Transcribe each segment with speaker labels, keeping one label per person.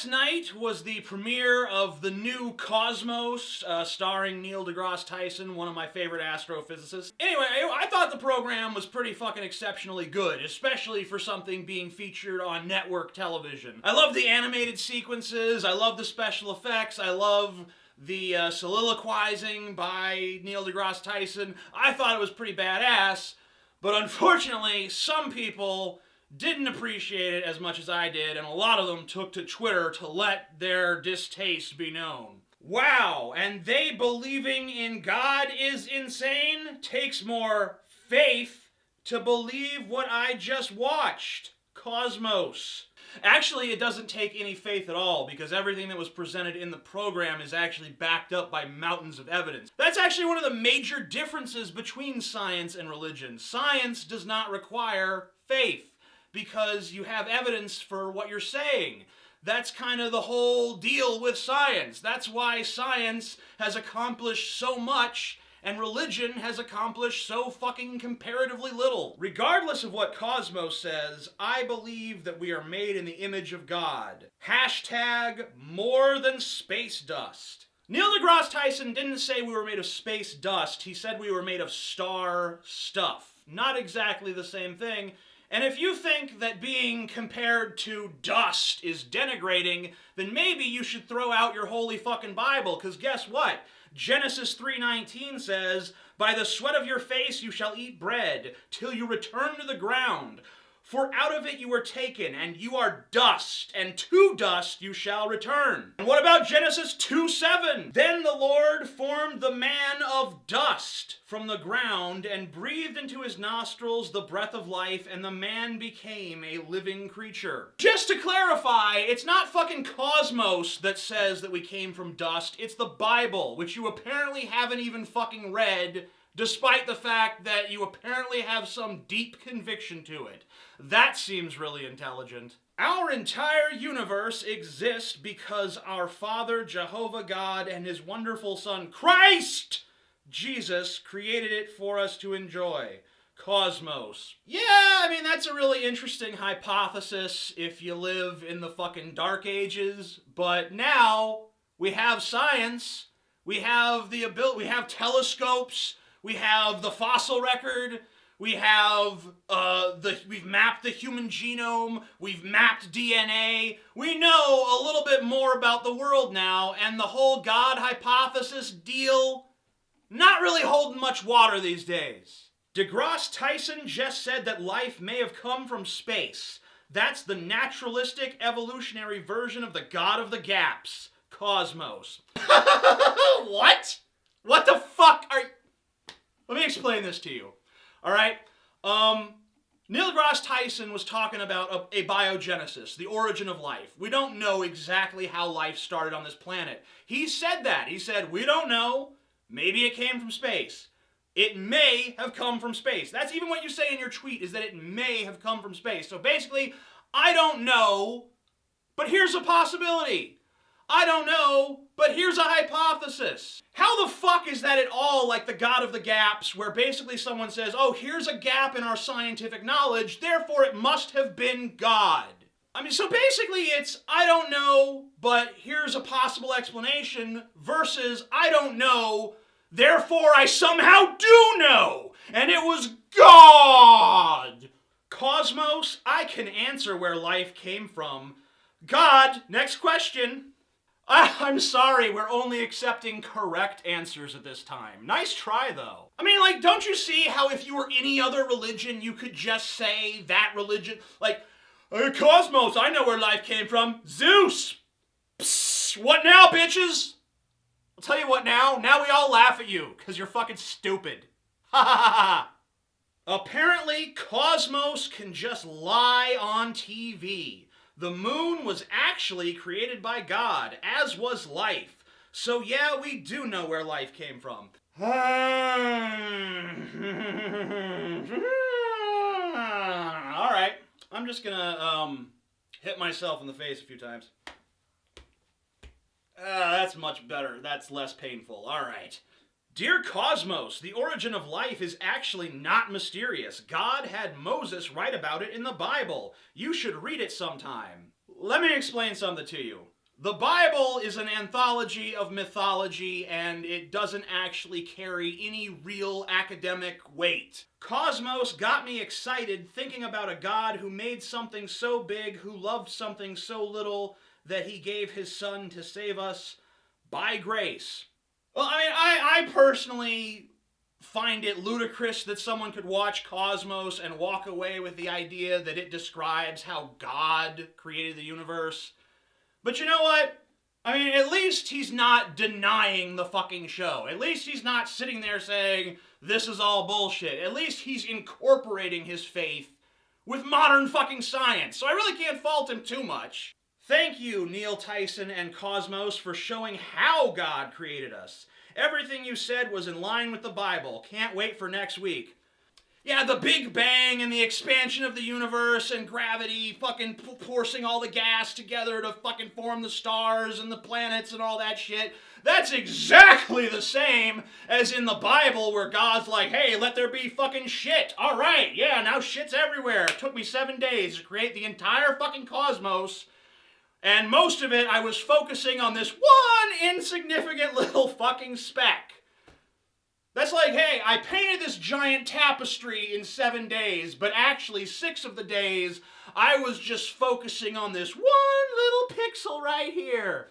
Speaker 1: Last night was the premiere of the new Cosmos, starring Neil deGrasse Tyson, one of my favorite astrophysicists. Anyway, I thought the program was pretty fucking exceptionally good, especially for something being featured on network television. I love the animated sequences, I love the special effects, I love the soliloquizing by Neil deGrasse Tyson. I thought it was pretty badass, but unfortunately, some people didn't appreciate it as much as I did, and a lot of them took to Twitter to let their distaste be known. Wow, and they believing in God is insane? Takes more faith to believe what I just watched. Cosmos. Actually, it doesn't take any faith at all, because everything that was presented in the program is actually backed up by mountains of evidence. That's actually one of the major differences between science and religion. Science does not require faith, because you have evidence for what you're saying. That's kind of the whole deal with science. That's why science has accomplished so much and religion has accomplished so fucking comparatively little. Regardless of what Cosmos says, I believe that we are made in the image of God. Hashtag more than space dust. Neil deGrasse Tyson didn't say we were made of space dust. He said we were made of star stuff. Not exactly the same thing. And if you think that being compared to dust is denigrating, then maybe you should throw out your holy fucking Bible, because guess what? Genesis 3:19 says, "By the sweat of your face you shall eat bread, till you return to the ground. For out of it you were taken, and you are dust, and to dust you shall return." And what about Genesis 2:7? "Then the Lord formed the man of dust from the ground, and breathed into his nostrils the breath of life, and the man became a living creature." Just to clarify, it's not fucking Cosmos that says that we came from dust, it's the Bible, which you apparently haven't even fucking read, despite the fact that you apparently have some deep conviction to it. That seems really intelligent. Our entire universe exists because our Father, Jehovah God, and his wonderful Son, Christ Jesus, created it for us to enjoy. Cosmos. Yeah, I mean, that's a really interesting hypothesis if you live in the fucking Dark Ages, but now we have science, we have the ability, we have telescopes, we have the fossil record, we have we've mapped the human genome, we've mapped DNA, we know a little bit more about the world now, and the whole God hypothesis deal, not really holding much water these days. deGrasse Tyson just said that life may have come from space. That's the naturalistic evolutionary version of the God of the Gaps, Cosmos. What? What the fuck are you? Let me explain this to you. All right? Neil deGrasse Tyson was talking about a biogenesis, the origin of life. We don't know exactly how life started on this planet. He said that. He said, we don't know. Maybe it came from space. It may have come from space. That's even what you say in your tweet, is that it may have come from space. So basically, I don't know, but here's a possibility. I don't know, but here's a hypothesis. How the fuck is that at all like the God of the Gaps, where basically someone says, oh, here's a gap in our scientific knowledge, therefore it must have been God. I mean, so basically it's, I don't know, but here's a possible explanation, versus I don't know, therefore I somehow do know, and it was God. Cosmos, I can answer where life came from. God, next question. I'm sorry, we're only accepting correct answers at this time. Nice try, though. I mean, like, don't you see how if you were any other religion, you could just say that religion? Like, Cosmos, I know where life came from. Zeus! Psst, what now, bitches? I'll tell you what now. Now we all laugh at you, because you're fucking stupid. Ha ha ha ha. Apparently, Cosmos can just lie on TV. The moon was actually created by God, as was life. So yeah, we do know where life came from. All right, I'm just gonna hit myself in the face a few times. That's much better. That's less painful. All right. Dear Cosmos, the origin of life is actually not mysterious. God had Moses write about it in the Bible. You should read it sometime. Let me explain something to you. The Bible is an anthology of mythology, and it doesn't actually carry any real academic weight. Cosmos got me excited thinking about a God who made something so big, who loved something so little, that he gave his son to save us by grace. Well, I mean, I personally find it ludicrous that someone could watch Cosmos and walk away with the idea that it describes how God created the universe. But you know what? I mean, at least he's not denying the fucking show. At least he's not sitting there saying, this is all bullshit. At least he's incorporating his faith with modern fucking science. So I really can't fault him too much. Thank you, Neil Tyson and Cosmos, for showing how God created us. Everything you said was in line with the Bible. Can't wait for next week. Yeah, the Big Bang and the expansion of the universe and gravity fucking forcing all the gas together to fucking form the stars and the planets and all that shit. That's exactly the same as in the Bible where God's like, hey, let there be fucking shit. All right, yeah, now shit's everywhere. It took me 7 days to create the entire fucking cosmos. And most of it, I was focusing on this one insignificant little fucking speck. That's like, hey, I painted this giant tapestry in 7 days, but actually 6 of the days, I was just focusing on this one little pixel right here.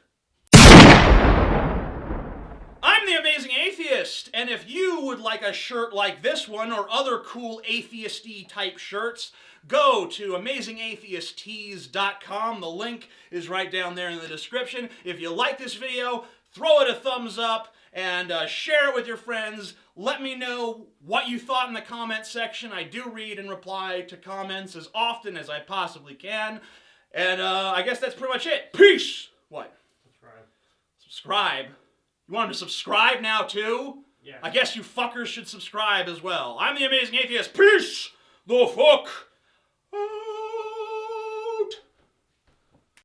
Speaker 1: I'm the Amazing Atheist, and if you would like a shirt like this one or other cool atheist-y type shirts, go to AmazingAtheistTees.com. The link is right down there in the description. If you like this video, throw it a thumbs up and share it with your friends. Let me know what you thought in the comment section. I do read and reply to comments as often as I possibly can. And I guess that's pretty much it. Peace! What? Subscribe? You want them to subscribe now too? Yeah. I guess you fuckers should subscribe as well. I'm the Amazing Atheist. Peace the fuck